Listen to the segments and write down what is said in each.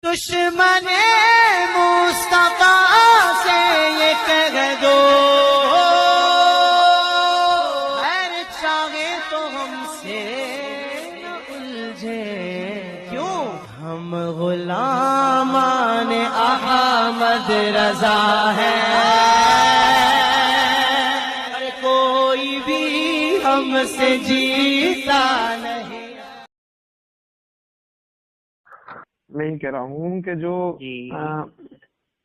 دشمن مصطفیٰ سے یہ کہہ دو ہر چاہے تو ہم سے نہ الجھے، کیوں ہم غلامان احمد رضا ہیں، اور کوئی بھی ہم سے جیتا نہیں۔ میں یہ کہہ رہا ہوں کہ جو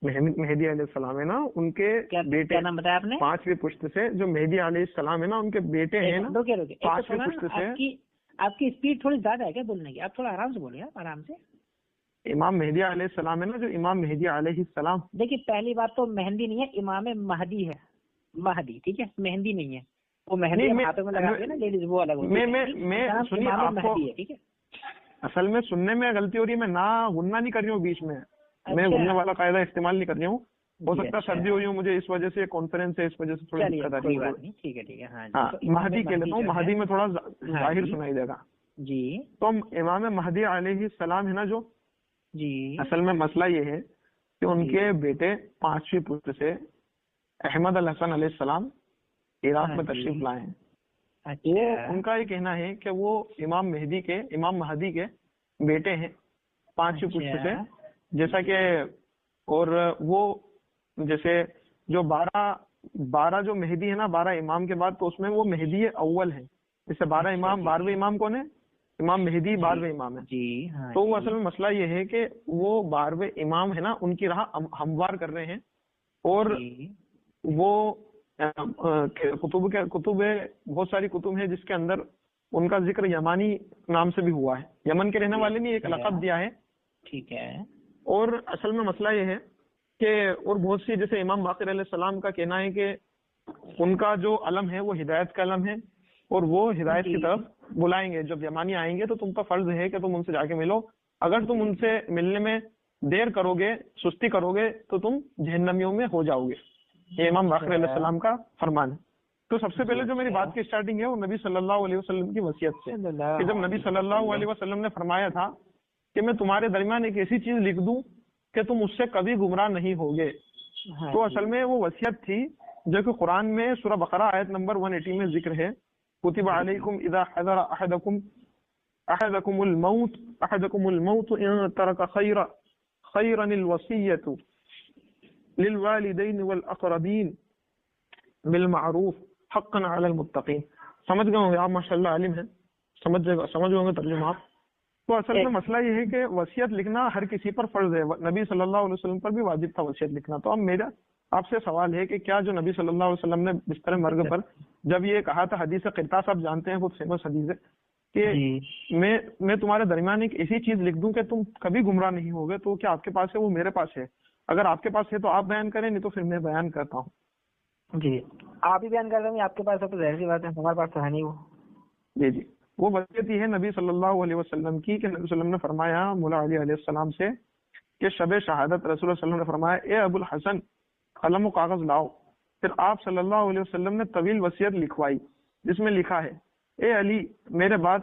مہدی علیہ السلام ہے نا، ان کے بیٹے، کیا نام بتایا آپ نے؟ 5ویں پشت سے جو مہدی علیہ السلام ہے نا، ان کے بیٹے ہیں نا، روکے 5ویں پشت سے۔ آپ کی اسپیڈ تھوڑی زیادہ ہے کیا بولنے کی؟ آپ تھوڑا آرام سے بولیے، آپ آرام سے۔ امام مہدی علیہ السلام ہے نا، جو امام مہدی علیہ السلام، دیکھیے پہلی بات تو مہندی نہیں ہے، امام مہدی ہے، مہدی، ٹھیک ہے، مہندی نہیں ہے۔ وہ مہندی ہاتھوں میں لگاتے ہیں نا لیڈیز، وہ الگ ہوتی ہے۔ میں سنیے، آپ کو ٹھیک ہے، اصل میں سننے میں غلطی ہو رہی ہے، میں نہ غنہ نہیں کر رہی ہوں بیچ میں، میں غننے والا قاعدہ استعمال نہیں کر رہی ہوں۔ ہو سکتا ہے سردی ہوئی ہوں مجھے، اس وجہ سے کانفرنس ہے، اس وجہ سے تھوڑی دقت آ رہی ہے۔ ٹھیک ہے ٹھیک ہے، ہاں، مہدی کہہ لیتا ہوں، مہدی میں تھوڑا ظاہر سنائی دے گا جی۔ تو امام مہدی علیہ السلام ہے نا، جو جی اصل میں مسئلہ یہ ہے کہ ان کے بیٹے 5ویں پشت سے احمد الحسن علیہ السلام عراق میں تشریف لائے ہیں۔ وہ ان کا یہ کہنا ہے کہ وہ امام مہدی کے بیٹے ہیں 5ویں پشت سے، جیسا کہ، اور وہ جیسے جو 12 جو مہدی ہے نا، 12 امام کے بعد، تو اس میں وہ مہدی اول ہے۔ جیسے 12 امام، 12ویں امام کون ہے؟ امام مہدی 12ویں امام ہے۔ جی تو وہ اصل میں مسئلہ یہ ہے کہ وہ 12ویں امام ہے نا، ان کی راہ ہموار کر رہے ہیں، اور وہ کتب بہت ساری کتب ہیں جس کے اندر ان کا ذکر یمانی نام سے بھی ہوا ہے، یمن کے رہنے والے نے ایک لقب دیا ہے۔ ٹھیک ہے۔ اور اصل میں مسئلہ یہ ہے کہ، اور بہت سی، جیسے امام باقر علیہ السلام کا کہنا ہے کہ ان کا جو علم ہے وہ ہدایت کا علم ہے، اور وہ ہدایت کی طرف بلائیں گے۔ جب یمانی آئیں گے تو تم کا فرض ہے کہ تم ان سے جا کے ملو، اگر تم ان سے ملنے میں دیر کرو گے، سستی کرو گے، تو تم جہنمیوں میں ہو جاؤ گے۔ یہ امام باقر علیہ السلام کا فرمان ہے۔ تو سب سے پہلے جو میری بات کی اسٹارٹنگ ہے وہ نبی صلی اللہ علیہ وسلم کی وصیت سے، کہ جب نبی صلی اللہ علیہ وسلم نے فرمایا تھا کہ میں تمہارے درمیان ایک ایسی چیز لکھ دوں کہ تم اس سے کبھی گمراہ نہیں ہوگے، تو اصل میں وہ وصیت تھی جو کہ قرآن میں سورہ بقرہ آیت نمبر 180 میں ذکر ہے، کتب علیکم اذا حضر احدکم الموت ان ترک خیرا الوصیۃ للوالدین والاقربین بالمعروف حقا علی المتقین۔ سمجھ گئے ہوں گے آپ، ماشاء اللہ عالم ہیں، سمجھ ہوں گے ترجمہ آپ۔ تو اصل میں مسئلہ یہ ہے کہ وصیت لکھنا ہر کسی پر فرض ہے، نبی صلی اللہ علیہ وسلم پر بھی واجب تھا وصیت لکھنا۔ تو اب میرا آپ سے سوال ہے کہ کیا جو نبی صلی اللہ علیہ وسلم نے بستر مرگ پر جب یہ کہا تھا، حدیث قرطاس آپ جانتے ہیں، بہت فیمس حدیث ہے کہ میں تمہارے درمیان ایک ایسی چیز لکھ دوں کہ تم کبھی گمراہ نہیں ہوگے، تو کیا آپ کے پاس ہے؟ وہ میرے پاس ہے، اگر آپ کے پاس ہے تو آپ بیان کریں، نہیں تو پھر میں بیان کرتا ہوں۔ جی، آپ ہی بیان کر رہے ہیں، آپ کے پاس ہے تو ظاہر سی بات ہے، ہمارے پاس تو ہے نہیں وہ۔ جی، وہ وصیت یہ ہے نبی صلی اللہ علیہ وسلم کی، کہ نبی صلی اللہ علیہ وسلم نے فرمایا مولا علی علیہ السلام سے کہ شب شہادت رسول اللہ صلی اللہ علیہ وسلم نے فرمایا، اے ابو الحسن قلم و کاغذ لاؤ۔ پھر آپ صلی اللہ علیہ وسلم نے طویل وصیت لکھوائی جس میں لکھا ہے، اے علی میرے بعد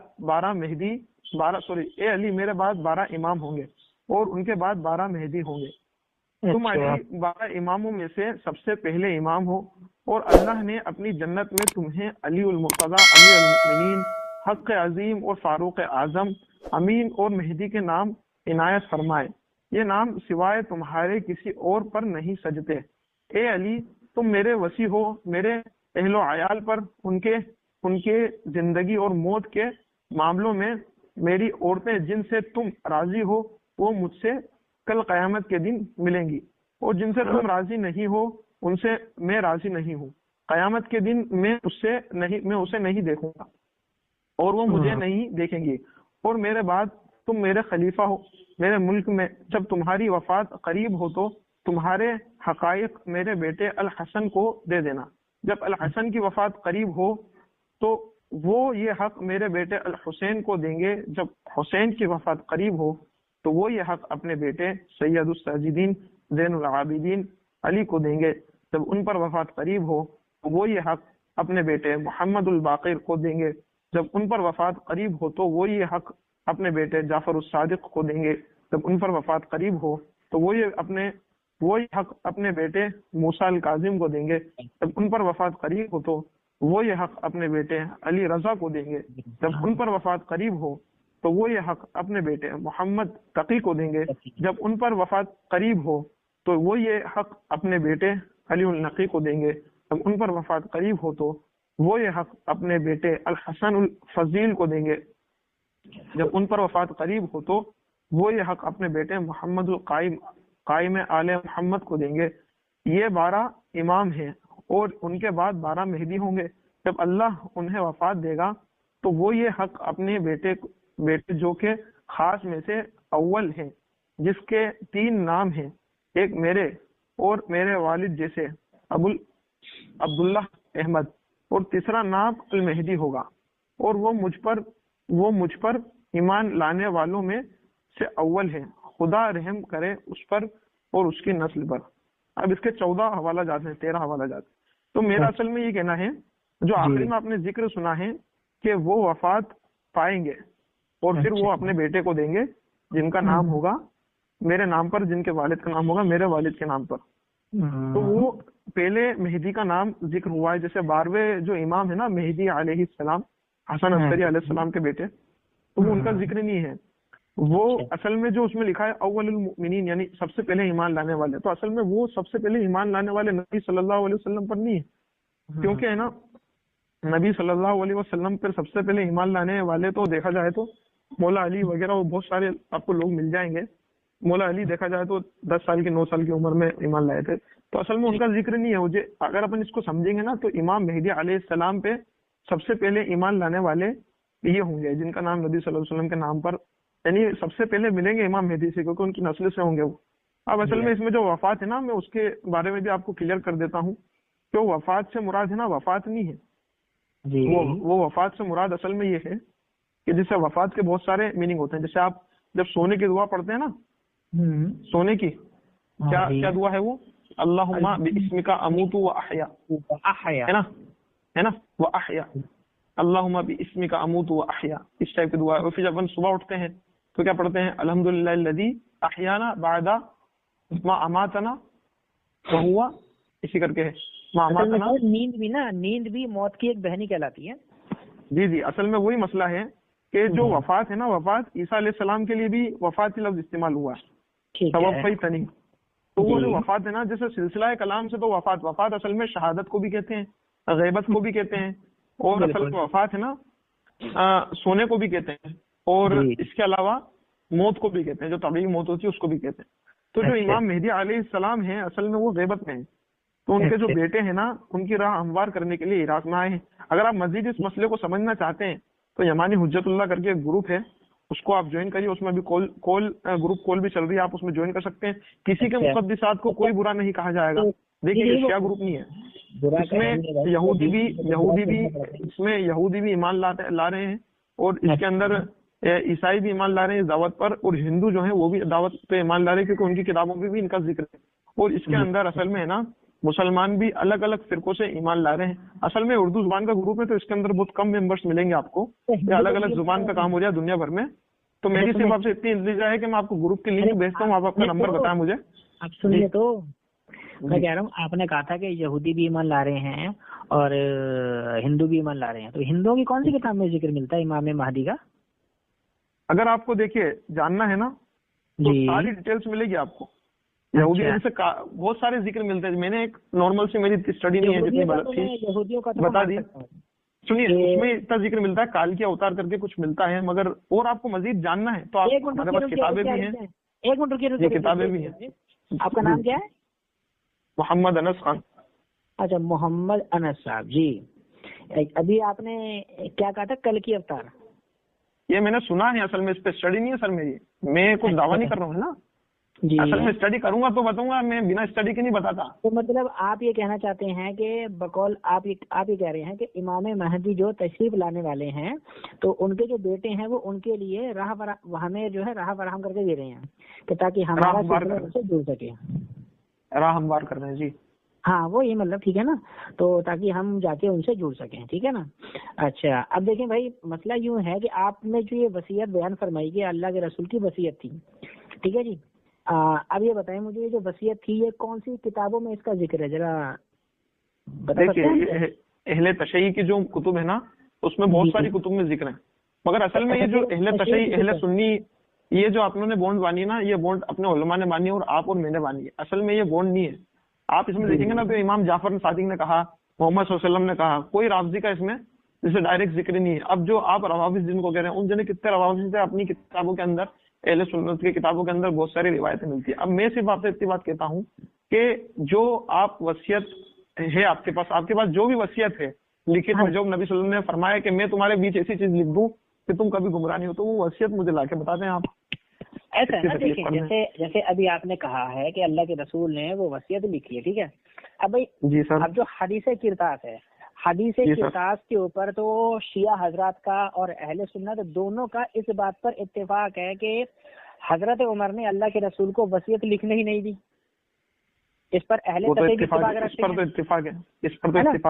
12 امام ہوں گے، اور ان کے بعد 12 مہدی ہوں گے، تم علی 12 اماموں میں سے سب سے پہلے امام ہو، اور اللہ نے اپنی جنت میں تمہیں علی المرتضی امیر المؤمنین حق عظیم اور فاروق اعظم امین اور مہدی کے نام عنایت فرمائے، یہ نام سوائے تمہارے کسی اور پر نہیں سجتے۔ اے علی تم میرے وصی ہو، میرے اہل و عیال پر ان کے زندگی اور موت کے معاملوں میں میری عورتیں جن سے تم راضی ہو وہ مجھ سے کل قیامت کے دن ملیں گی، اور جن سے تم راضی نہیں ہو ان سے میں راضی نہیں ہوں، قیامت کے دن میں اسے نہیں دیکھوں گا اور وہ مجھے نہیں دیکھیں گی، اور میرے بعد تم میرے خلیفہ ہو میرے ملک میں، جب تمہاری وفات قریب ہو تو تمہارے حقائق میرے بیٹے الحسن کو دے دینا، جب الحسن کی وفات قریب ہو تو وہ یہ حق میرے بیٹے الحسین کو دیں گے، جب حسین کی وفات قریب ہو تو وہ یہ حق اپنے بیٹے سید الساجدین زین العابدین علی کو دیں گے، جب ان پر وفات قریب ہو تو وہ یہ حق اپنے بیٹے محمد الباقر کو دیں گے، جب ان پر وفات قریب ہو تو وہ یہ حق اپنے بیٹے جعفر الصادق کو دیں گے، جب ان پر وفات قریب ہو تو وہ یہ حق اپنے بیٹے موسیٰ الکاظم کو دیں گے، جب ان پر وفات قریب ہو تو وہ یہ حق اپنے بیٹے علی رضا کو دیں گے، جب ان پر وفات قریب ہو تو وہ یہ حق اپنے بیٹے محمد تقی کو دیں گے، جب ان پر وفات قریب ہو تو وہ یہ حق اپنے بیٹے علی النقی کو دیں گے، جب ان پر وفات قریب ہو تو وہ یہ حق اپنے بیٹے الحسن الفضیل کو دیں گے، جب ان پر وفات قریب ہو تو وہ یہ حق اپنے بیٹے محمد قائم آل محمد کو دیں گے۔ یہ 12 امام ہیں اور ان کے بعد 12 مہدی ہوں گے۔ جب اللہ انہیں وفات دے گا تو وہ یہ حق اپنے بیٹے جو کہ خاص میں سے اول ہیں، جس کے 3 نام ہیں، ایک میرے اور میرے والد جیسے عبداللہ احمد، اور تیسرا نام المہدی ہوگا، اور وہ مجھ پر ایمان لانے والوں میں سے اول ہے، خدا رحم کرے اس پر اور اس کی نسل پر۔ اب اس کے 14 حوالہ جات ہیں، 13 حوالہ جات۔ تو میرا اصل میں یہ کہنا ہے، جو آخری میں آپ نے ذکر سنا ہے کہ وہ وفات پائیں گے اور پھر وہ اپنے بیٹے کو دیں گے جن کا نام ہوگا میرے نام پر، جن کے والد کا نام ہوگا میرے والد کے نام پر۔ تو وہ پہلے مہدی کا نام ذکر ہوا ہے، جیسے 12ویں جو امام ہے نا مہدی علیہ السلام، حسن عسکری علیہ السلام کے بیٹے، تو وہ ان کا ذکر نہیں ہے۔ وہ اصل میں جو اس میں لکھا ہے اول المؤمنین، یعنی سب سے پہلے ایمان لانے والے، تو اصل میں وہ سب سے پہلے ایمان لانے والے نبی صلی اللہ علیہ وسلم پر نہیں ہے، کیونکہ ہے نا نبی صلی اللہ علیہ وسلم پر سب سے پہلے ایمان لانے والے تو دیکھا جائے تو مولا علی وغیرہ، وہ بہت سارے آپ کو لوگ مل جائیں گے۔ مولا علی دیکھا جائے تو 10 سال کی 9 سال کی عمر میں ایمان لائے تھے، تو اصل میں ان کا ذکر نہیں ہے۔ مجھے اگر اپن اس کو سمجھیں گے نا تو امام مہدی علیہ السلام پہ سب سے پہلے ایمان لانے والے یہ ہوں گے جن کا نام نبی صلی اللہ علیہ وسلم کے نام پر، یعنی سب سے پہلے ملیں گے امام مہدی سے، کیونکہ ان کی نسل سے ہوں گے وہ۔ اب اصل میں اس میں جو وفات ہے نا، میں اس کے بارے میں بھی آپ کو کلیئر کر دیتا ہوں کہ وفات سے مراد ہے نا، وفات نہیں ہے وہ وفات سے مراد اصل میں یہ ہے کہ جسے وفات کے بہت سارے میننگ ہوتے ہیں۔ جیسے آپ جب سونے کی دعا پڑھتے ہیں نا، سونے کی کیا دعا ہے وہ؟ اللہم باسمک اموت و احیا، ہے نا وہ احیا، اللہم باسمک اموت و احیا، اس ٹائپ کی دعا ہے۔ اور پھر جب ہم صبح اٹھتے ہیں تو کیا پڑھتے ہیں؟ الحمدللہ الذی احیانا بعد ما اماتنا وہو، اسی کر کے ہے ما اماتنا۔ نیند بھی موت کی ایک بہنی کہلاتی ہے۔ جی اصل میں وہی مسئلہ ہے کہ جو وفات ہے نا، وفات عیسیٰ علیہ السلام کے لیے بھی وفات کا لفظ استعمال ہوا ہے، توفیتنی۔ تو وہ جو وفات ہے نا، جیسے سلسلہ کلام سے تو وفات اصل میں شہادت کو بھی کہتے ہیں، غیبت کو بھی کہتے ہیں، اور اصل میں وفات ہے نا سونے کو بھی کہتے ہیں، اور اس کے علاوہ موت کو بھی کہتے ہیں، جو طبیعی موت ہوتی ہے اس کو بھی کہتے ہیں۔ تو جو امام مہدی علیہ السلام ہیں اصل میں وہ غیبت میں ہیں، تو ان کے جو بیٹے ہیں نا ان کی راہ ہموار کرنے کے لیے عراق میں آئے ہیں۔ اگر آپ مزید اس مسئلے کو سمجھنا چاہتے ہیں تو یمانی حجت اللہ کر کے ایک گروپ ہے، اس کو آپ جوائن کریے، اس میں بھی گروپ کال بھی چل رہی ہے، آپ اس میں جوائن کر سکتے ہیں۔ کسی کے مقدسات کو کوئی برا نہیں کہا جائے گا۔ دیکھیے کیا گروپ نہیں ہے، اس میں یہودی بھی ایمان لا رہے ہیں، اور اس کے اندر عیسائی بھی ایمان لا رہے ہیں دعوت پر، اور ہندو جو ہیں وہ بھی دعوت پہ ایمان لا رہے ہیں، کیونکہ ان کی کتابوں میں بھی ان کا ذکر ہے۔ اور اس کے اندر اصل میں ہے نا مسلمان بھی الگ الگ فرقوں سے ایمان لا رہے ہیں۔ اصل میں اردو زبان کا گروپ ہے تو اس کے اندر بہت کم ممبرس ملیں گے آپ کو، یہ الگ الگ زبان کا کام ہو جائے دنیا بھر میں۔ تو میری صرف آپ سے اتنی التجا ہے کہ میں آپ کو گروپ کی لنک بھیجتا ہوں، آپ اپنا نمبر بتائیں مجھے۔ آپ سنیے، تو میں کہہ رہا ہوں آپ نے کہا تھا کہ یہودی بھی ایمان لا رہے ہیں اور ہندو بھی ایمان لا رہے ہیں، تو ہندوؤں کی کون سی کتاب میں ذکر ملتا ہے امام مہدی کا؟ اگر آپ کو دیکھیے جاننا ہے نا تو ساری ڈیٹیلز ملے گی آپ کو۔ یہودی سے بہت سارے ذکر ملتے ہیں، میں نے ایک نارمل سی میری اسٹڈی نہیں ہے جتنی بتا دی، سنیے اس میں اتنا ذکر ملتا ہے، کال کی اوتار کر کے کچھ ملتا ہے، مگر اور آپ کو مزید جاننا ہے تو آپ ہمارے پاس کتابیں بھی ہیں۔ ایک منٹ رکیے، کتابیں بھی ہیں۔ آپ کا نام کیا ہے؟ محمد انس خان۔ اچھا محمد انس صاحب جی، ابھی آپ نے کیا کہا تھا کل کی اوتار؟ یہ میں نے سنا ہے، اصل میں اس پہ اسٹڈی نہیں ہے سر میری، میں کچھ دعویٰ نہیں کر رہا ہوں نا جی، اصل میں اسٹڈی کروں گا تو بتاؤں گا، میں بنا اسٹڈی کے نہیں بتاتا۔ تو مطلب آپ یہ کہنا چاہتے ہیں کہ بقول آپ یہ کہہ رہے ہیں کہ امام مہدی جو تشریف لانے والے ہیں تو ان کے جو بیٹے ہیں وہ ان کے لیے ہمیں جو ہے راہ فراہم کر کے دے رہے ہیں کہ تاکہ ہمارا سلسلہ سے جڑ سکے، راہ ہموار کر رہے ہیں۔ جی ہاں وہ یہ مطلب ٹھیک ہے نا، تو تاکہ ہم جا کے ان سے جڑ سکیں، ٹھیک ہے نا۔ اچھا اب دیکھیں بھائی، مسئلہ یوں ہے کہ آپ نے جو یہ وصیت بیان فرمائی کہ اللہ کے رسول کی وصیت تھی، ٹھیک ہے جی. اب یہ بتائیں مجھے، یہ جو وصیت تھی یہ کون سی کتابوں میں اس کا ذکر ہے، ذرا بتا سکتے ہیں؟ دیکھیے اہل تشیع کی جو کتب ہے نا اس میں بہت ساری کتب میں ذکر ہے، مگر اصل میں یہ جو اہل تشیع اہل سنی یہ جو آپ نے بونڈ بانی نا، یہ بونڈ اپنے علماء نے بانی اور آپ اور میں نے بانی ہے. اصل میں یہ بونڈ نہیں ہے. آپ اس میں دیکھیں گے نا تو امام جعفر صادق نے کہا، محمد صلی اللہ علیہ وسلم نے کہا، کوئی رافضی کا اس میں جسے ڈائریکٹ ذکر نہیں ہے. اب جو آپ روافض جن کو کہہ رہے ہیں، ان جنہیں کتنے روافض ہیں اپنی کتابوں کے اندر، اہل سنت کی کتابوں کے اندر بہت ساری روایتیں ملتی ہیں. اب میں صرف آپ سے اتنی بات کہتا ہوں کہ جو آپ وصیت ہے آپ کے پاس جو بھی وصیت ہے لکھت میں، جو نبی صلی اللہ علیہ وسلم نے فرمایا کہ میں تمہارے بیچ ایسی چیز لکھ دوں کہ تم کبھی گمراہ نہیں ہو، تو وہ وصیت مجھے لا کے بتا دیں آپ. ایسا ہے نا، دیکھیں جیسے ابھی آپ نے کہا ہے کہ اللہ کے رسول نے وہ وصیت لکھی ہے، ٹھیک ہے. اب بھائی جی سر. اب جو حدیث کرتاس ہے، حدیث کرتاس کے اوپر تو شیعہ حضرات کا اور اہل سنت دونوں کا اس بات پر اتفاق ہے کہ حضرت عمر نے اللہ کے رسول کو وصیت لکھنے ہی نہیں دی. اس پر اہل اتفاق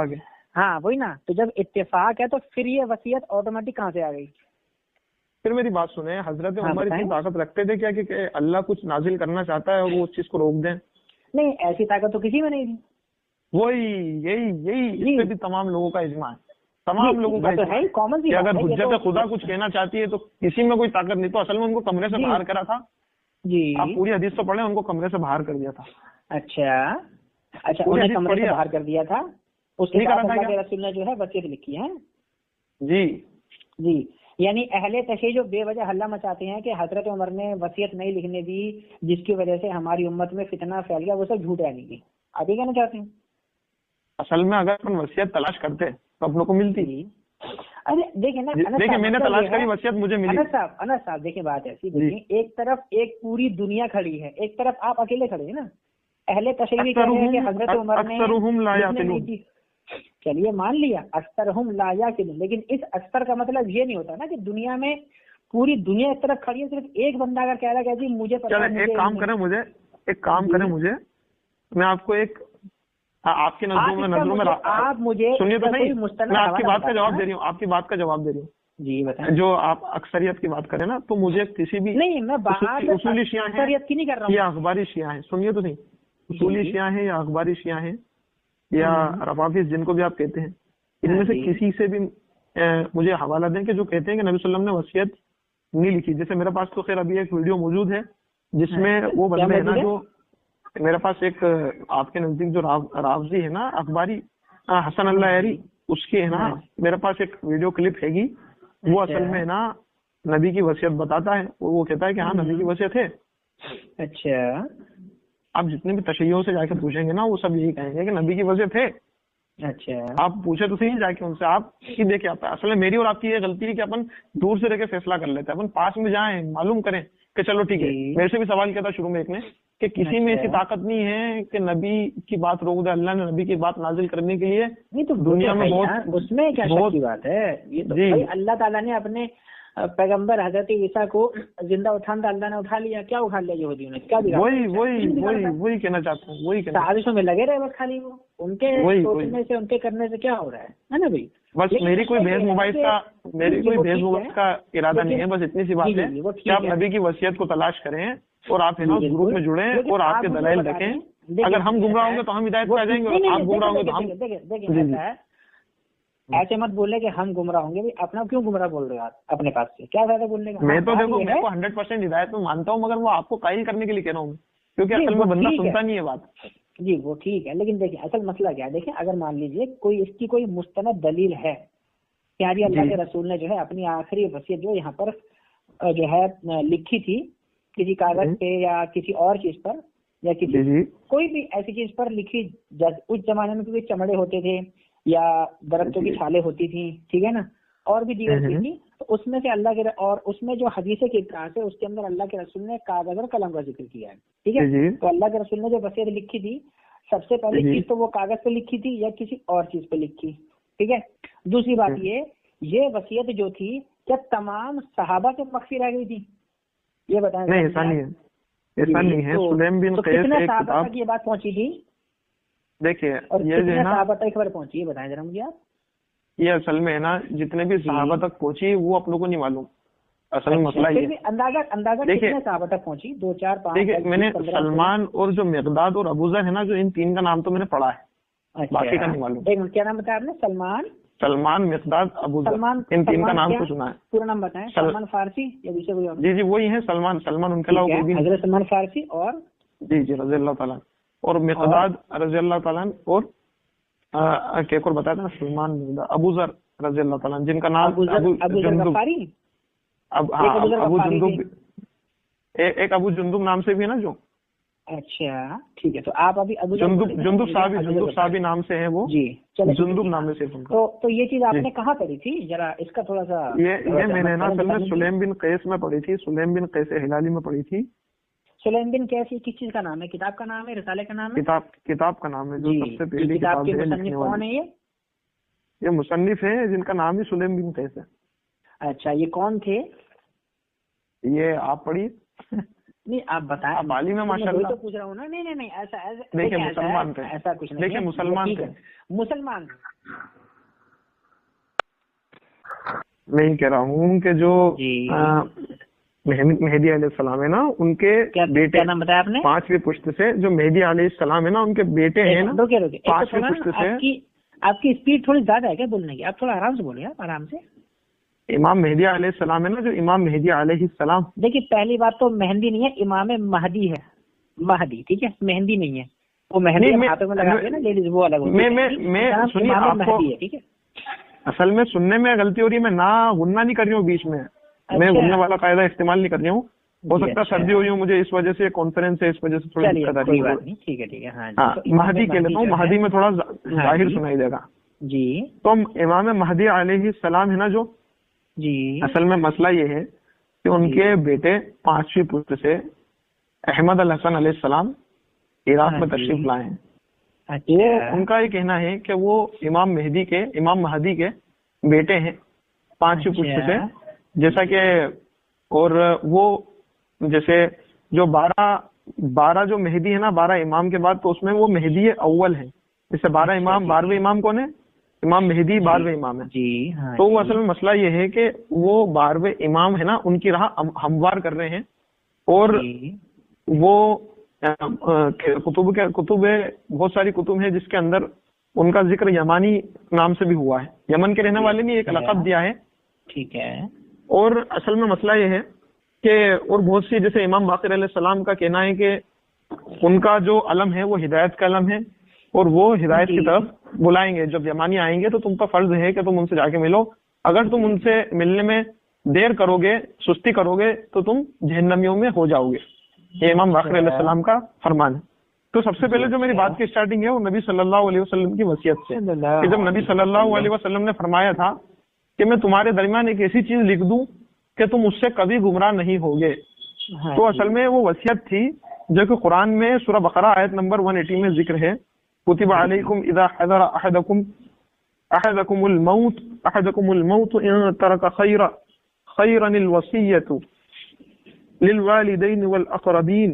ہے. ہاں وہی نا. تو جب اتفاق ہے تو پھر یہ وصیت آٹومیٹک کہاں سے آ گئی؟ پھر میری بات سنیں، حضرت عمر اتنی طاقت رکھتے تھے کیا کہ اللہ کچھ نازل کرنا چاہتا ہے اور وہ اس چیز کو روک دیں؟ نہیں، ایسی طاقت تو کسی میں نہیں تھی. یہی اس پہ بھی تمام لوگوں کا اجماع ہے. تمام لوگوں کا کامن کہ اگر حجت خدا کچھ کہنا چاہتی ہے تو کسی میں کوئی طاقت نہیں. تو اصل میں ان کو کمرے سے باہر کرا تھا. جی آپ پوری حدیث تو پڑھیں، ان کو کمرے سے باہر کر دیا تھا. اچھا انہیں کمرے سے باہر کر دیا تھا. اس کے بعد اللہ کے رسول نے جو ہے وصیت لکھی ہے. جی یعنی اہل تشیع جو بے وجہ ہلہ مچاتے ہیں کہ حضرت عمر نے وصیت نہیں لکھنے دی جس کی وجہ سے ہماری امت میں فتنہ پھیل گیا، وہ سب جھوٹ ہے. نہیں آپ یہ کہنا چاہتے ہیں؟ اصل میں اگر اپن وصیت تلاش کرتے تو اپنوں کو ملتی. ارے دیکھیں نا، میں نے تلاش کری، وصیت مجھے ملی. انس صاحب دیکھیں بات ایسی، دیکھیں ایک طرف ایک پوری دنیا کھڑی ہے، ایک طرف آپ اکیلے کھڑے ہیں نا. اہل تشیع کہہ رہے ہیں کہ حضرت عمر نے، چلیے مان لیا اکثرہم لا یعقلون، لیکن اس اکثر کا مطلب یہ نہیں ہوتا نا کہ دنیا میں پوری دنیا ایک طرف کھڑی ہے، صرف ایک بندہ اگر کہہ رہا ہے کہ جی مجھے پتا ہے. ایک کام کریں مجھے میں آپ کو ایک آپ کی نظروں میں آپ مجھے سنیے تو صحیح، میں آپ کی بات کا جواب دے رہی ہوں. جی بتائیں. جو آپ اکثریت کی بات کریں نا تو مجھے کسی بھی نہیں، میں اصولی شیعہ اکثریت کی نہیں کر رہا ہوں یا اخباری شیعہ ہیں، سنیے تو صحیح، اصولی شیعہ ہیں یا اخباری شیعہ ہیں یا روافض جن کو بھی آپ کہتے ہیں، ان میں سے کسی سے بھی مجھے حوالہ دیں کہ جو کہتے ہیں کہ نبی صلی اللہ علیہ وسلم نے وصیت نہیں لکھی. جیسے میرے پاس تو خیر ابھی ایک ویڈیو موجود ہے جس میں وہ بندے ہیں نا، جو میرے پاس ایک آپ کے نزدیک جو رافضی ہے نا اخباری حسن اللہ عری، اس کی ہے نا میرے پاس ایک ویڈیو کلپ ہے گی. وہ اصل میں نا نبی کی وصیت بتاتا ہے، وہ کہتا ہے کہ ہاں نبی کی وصیت ہے. اچھا آپ جتنے بھی تشیعوں سے جا کے پوچھیں گے نا وہ سب یہی کہیں گے کہ نبی کی وصیت ہے. اچھا آپ پوچھے تو صحیح جا کے ان سے، آپ کی دیکھیں آپ اصل میں میری اور آپ کی یہ غلطی ہے کہ اپن دور سے رہ کے فیصلہ کر لیتے ہیں. اپن پاس میں جائیں، معلوم کریں کہ چلو ٹھیک ہے. میرے سے بھی سوال کیا تھا شروع میں ایک نے کہ کسی میں ایسی طاقت نہیں ہے کہ نبی کی بات روک دے. اللہ نے نبی کی بات نازل کرنے کے لیے دنیا میں بہت، اس میں کیا شک کی بات ہے. یہ تو اللہ تعالیٰ نے اپنے پیغمبر حضرت عیسیٰ کو زندہ اٹھانا، اللہ نے اٹھا لیا. کیا اٹھا لیا یہودیوں نے؟ کیا وہی کہنا چاہتا ہوں. سازشوں میں لگے رہے بس خالی. وہ ان کے سوچنے سے، ان کے کرنے سے کیا ہو رہا ہے نا بھائی. بس میری کوئی بحث مباحث کا ارادہ نہیں ہے. بس اتنی سی بات ہے کہ آپ نبی کی وصیت کو تلاش کریں اور آپ گروپ میں جڑیں اور آپ کے دلائل رکھیں. اگر ہم گمراہ ہوں گے تو ہم ہدایت پہ آ جائیں گے، اور آپ گمراہ ہوں گے تو ہم. ایسے مت بولے کہ ہم گمراہ ہوں گے. اپنا کیوں گمراہ بول رہے ہو آپ اپنے پاس سے؟ کیا فائدہ بولنے کا؟ میں تو دیکھو میں کو 100% ہدایت میں مانتا ہوں، مگر وہ آپ کو قائل کرنے کے لیے کہہ رہا ہوں کیونکہ اصل میں بندہ سنتا نہیں ہے بات. جی وہ ٹھیک ہے، لیکن دیکھیں اصل مسئلہ کیا ہے. دیکھیں اگر مان لیجیے کوئی اس کی کوئی مستند دلیل ہے کہ آج اللہ کے رسول نے جو ہے اپنی آخری وصیت جو یہاں پر جو ہے لکھی تھی کسی کاغذ پہ یا کسی اور چیز پر یا کسی کوئی بھی ایسی چیز پر لکھی. اس زمانے میں کیونکہ چمڑے ہوتے تھے یا درختوں کی چھالیں ہوتی تھیں، ٹھیک ہے نا، اور بھی دیگر چیز تھی، تو اس میں سے اللہ کے اور اس میں جو حدیث کی قرآن ہے اس کے اندر اللہ کے رسول نے کاغذ اور قلم کا ذکر کیا ہے. ٹھیک ہے، تو اللہ کے رسول نے جو وصیت لکھی تھی سب سے پہلی چیز تو وہ کاغذ پہ لکھی تھی یا کسی اور چیز پہ لکھی. ٹھیک ہے. دوسری بات یہ وصیت جو تھی کیا تمام صحابہ کے مخفی رہ گئی تھی؟ یہ بتائیں. نہیں ایسا نہیں ہے. سلیم بن قیس کتنے صحابہ تک یہ بات پہنچی تھی؟ دیکھیے یہ جو ہے نا صحابہ تک خبر پہنچی ہے، بتائیں ذرا مجھے آپ. یہ اصل میں ہے نا جتنے بھی صحابہ تک پہنچی وہ اپنوں کو نہیں معلوم. اصل میں مسئلہ پھر یہ بھی اندازہ دیکھیے، کتنے صحابہ تک پہنچی؟ 2 4 5؟ دیکھیے میں نے سلمان اور جو مقداد اور ابو ذر ہے نا، جو ان تین کا نام تو میں نے پڑھا ہے، باقی کا نہیں معلوم۔ ایک منٹ، کیا نام بتایا آپ نے؟ سلمان، مقداد، ابو ذر، ان تین کا نام تو سنا ہے۔ پورا نام بتائیں۔ سلمان فارسی یا دوسرے کوئی اور؟ جی وہی ہیں سلمان، ان کے علاوہ کوئی بھی نہیں۔ حضرت سلمان فارسی اور جی رضی اللہ تعالیٰ، اور مقداد رضی اللہ تعالیٰ، اور ایک اور بتایا تھا نا سلمان، مقداد، ابو ذر رضی اللہ تعالیٰ، جن کا نام ابو ذر غفاری، ابو جندب، ایک ابو جندب نام سے بھی ہے نا جو۔ اچھا ٹھیک ہے، تو آپ ابھی ابو جندب صحابی نام سے ہیں وہ، جی جندب نام میں صرف ان کا۔ تو یہ چیز آپ نے کہاں پڑھی تھی؟ ذرا اس کا تھوڑا سا یہ میں نے نا اصل میں سلیم بن قیس میں پڑھی تھی، سلیم بن قیس ہلالی میں پڑھی تھی۔ سلیم بن قیس کس چیز کا نام ہے؟ کتاب کا نام ہے، رسالے کا نام ہے؟ کتاب کا نام ہے، جو سب سے پہلی کتاب کے ہے مصنف لکھنے کون والی۔ ہے یہ مصنف ہے جن کا نام ہی سلیم بن قیس ہے۔ اچھا، یہ کون تھے؟ یہ آپ پڑھیے، نہیں آپ بتائیں، آپ عالم ہیں ماشاء اللہ۔ تو پوچھ رہا ہوں نا۔ نہیں ایسا دیکھیں مسلمان تھے، ایسا کچھ نہیں، دیکھیں مسلمان تھے۔ مسلمان میں یہ کہہ رہا ہوں کہ جو مہدی علیہ السلام ہے نا، ان کے بیٹے، کیا نام بتایا آپ نے؟ 5ویں پشت سے جو مہدی علیہ السلام ہے نا، ان کے بیٹے ہیں نا، روکے 5ویں پشت سے۔ آپ کی اسپیڈ تھوڑی زیادہ ہے کیا بولنے کی؟ آپ تھوڑا آرام سے بولیں، آپ آرام سے۔ امام مہدی علیہ السلام ہے نا، جو امام مہدی علیہ السلام، دیکھیے پہلی بات تو مہندی نہیں ہے، امام مہدی ہے، مہدی، ٹھیک ہے، مہندی نہیں ہے۔ وہ مہندی ہاتھوں میں لگاتے ہیں نا لیڈیز، وہ الگ ہوتی ہے۔ میں سنیے، آپ کو ٹھیک ہے، اصل میں سننے میں غلطی ہو رہی ہے، میں نہ گننا نہیں کر رہی ہوں بیچ میں، میں گننے والا قاعدہ استعمال نہیں کر رہی ہوں۔ ہو سکتا ہے سردی ہو رہی ہوں مجھے، اس وجہ سے کانفرنس ہے، اس وجہ سے تھوڑی دقت آ رہی ہے۔ ٹھیک ہے، ہاں مہدی کہہ لیتا ہوں، مہدی میں تھوڑا ظاہر سنائی دے گا جی۔ تو امام مہدی علیہ السلام ہے نا جو، جی اصل میں مسئلہ یہ ہے کہ ان کے بیٹے 5ویں پشت سے احمد الحسن علیہ السلام عراق میں تشریف لائے ہیں۔ وہ ان کا یہ کہنا ہے کہ وہ امام مہدی کے بیٹے ہیں 5ویں پشت سے، جیسا کہ، اور وہ جیسے جو 12 جو مہدی ہے نا 12 امام کے بعد، تو اس میں وہ مہدی اول ہے، جیسے 12 امام، 12ویں امام کون ہے؟ امام مہدی 12ویں امام ہے جی۔ تو وہ اصل میں مسئلہ یہ ہے کہ وہ 12ویں امام ہے نا، ان کی راہ ہموار کر رہے ہیں، اور وہ کتب بہت ساری کتب ہیں جس کے اندر ان کا ذکر یمانی نام سے بھی ہوا ہے، یمن کے رہنے والے نے ایک لقب دیا ہے۔ ٹھیک ہے، اور اصل میں مسئلہ یہ ہے کہ، اور بہت سی جیسے امام باقر علیہ السلام کا کہنا ہے کہ ان کا جو علم ہے وہ ہدایت کا علم ہے، اور وہ ہدایت کی طرف بلائیں گے۔ جب یمانی آئیں گے تو تم کا فرض ہے کہ تم ان سے جا کے ملو، اگر تم ان سے ملنے میں دیر کرو گے، سستی کرو گے، تو تم جہنمیوں میں ہو جاؤ گے۔ یہ امام باقر علیہ السلام کا فرمان ہے۔ تو سب سے پہلے جو میری بات کی اسٹارٹنگ ہے وہ نبی صلی اللہ علیہ وسلم کی وصیت سے، کہ جب نبی صلی اللہ علیہ وسلم نے فرمایا تھا کہ میں تمہارے درمیان ایک ایسی چیز لکھ دوں کہ تم اس سے کبھی گمراہ نہیں ہوگے، تو اصل میں وہ وصیت تھی جو کہ قرآن میں سورہ بقرہ آیت نمبر 180 میں ذکر ہے، کتب علیکم اذا حضر احدکم الموت ان ترک خیرا الوصیۃ للوالدین والاقربین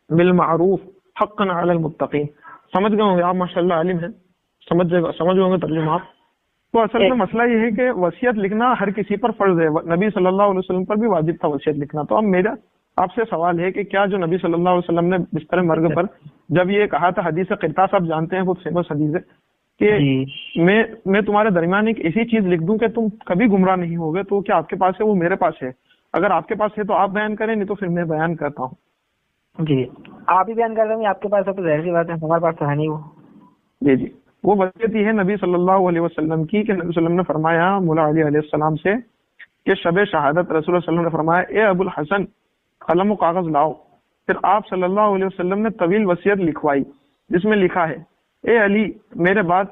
بالمعروف حقا علی المتقین۔ سمجھ گئے ہوں گے آپ، ماشاء اللہ عالم ہیں، سمجھ گئے ہوں گے ترجمہ آپ۔ تو اصل میں مسئلہ یہ ہے کہ وصیت لکھنا ہر کسی پر فرض ہے، نبی صلی اللہ علیہ وسلم پر بھی واجب تھا وصیت لکھنا۔ تو اب میرا آپ سے سوال ہے کہ کیا جو نبی صلی اللہ علیہ وسلم نے بستر مرگ پر جب یہ کہا تھا، حدیث قرطاس آپ جانتے ہیں، بہت فیمس حدیث ہے کہ میں تمہارے درمیان ایک ایسی چیز لکھ دوں کہ تم کبھی گمراہ نہیں ہوگے، تو کیا آپ کے پاس ہے؟ وہ میرے پاس ہے، اگر آپ کے پاس ہے تو آپ بیان کریں، نہیں تو پھر میں بیان کرتا ہوں۔ جی آپ ہی بیان کر رہے ہیں، آپ کے پاس ہے تو ظاہر سی بات ہے، ہمارے پاس تو ہے نہیں وہ۔ جی وہ وصیت یہ ہے نبی صلی اللہ علیہ وسلم کی کہ نبی صلی اللہ علیہ وسلم نے فرمایا مولا علی علیہ السلام سے کہ شب شہادت رسول اللہ صلی اللہ علیہ وسلم نے فرمایا، اے ابو الحسن قلم و کاغذ لاؤ۔ پھر آپ صلی اللہ علیہ وسلم نے طویل وصیت لکھوائی جس میں لکھا ہے، اے علی میرے بعد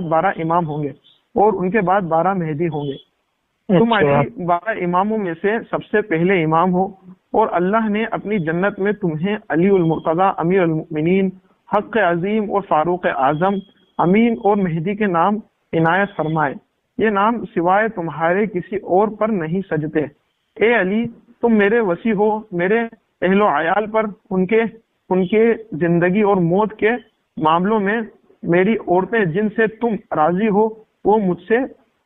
12 امام ہوں گے اور ان کے بعد 12 مہدی ہوں گے، تم علی 12 اماموں میں سے سب سے پہلے امام ہو، اور اللہ نے اپنی جنت میں تمہیں علی المرتضی امیر المؤمنین، حق عظیم اور فاروق اعظم، امین اور مہدی کے نام عنایت فرمائے، یہ نام سوائے تمہارے کسی اور پر نہیں سجتے۔ اے علی تم میرے وصی ہو، میرے اہل و عیال پر ان کے زندگی اور موت کے معاملوں میں میری عورتیں جن سے تم راضی ہو وہ مجھ سے